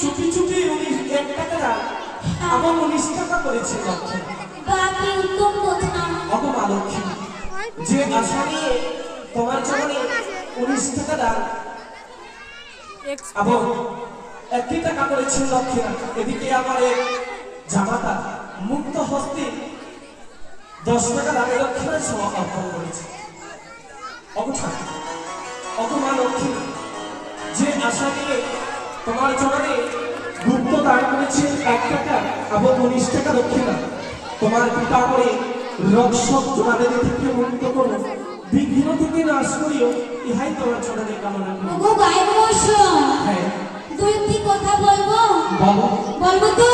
চুপি চুপি 1 টাকা আমার 19 টাকা করেছে বাকি উত্তম কথা অপমা লক্ষ্মী যে আশা নিয়ে তোমার জন্য 19 টাকা দাও এবং 1 টাকা করেছে লক্ষ্মী এদিকে আমার জামাতা মুক্ত হস্তে 10 টাকা দামে লক্ষ্মীর সমর্পণ করেছে অপমা লক্ষ্মী যে আশা নিয়ে তোমার জন্য গুপ্ত দান করেছে 1 টাকা এবং 19 টাকা দক্ষিণা তোমার পিতা করে রক্ষক জোড়াদের থেকে মুক্ত করো বিঘ্ন থেকে নাশ করিও ইহাই তোমার জন্য কামনা করি ওগো গায়ক মশাই হ্যাঁ দুইটি কথা বলবো বলো বলবো তো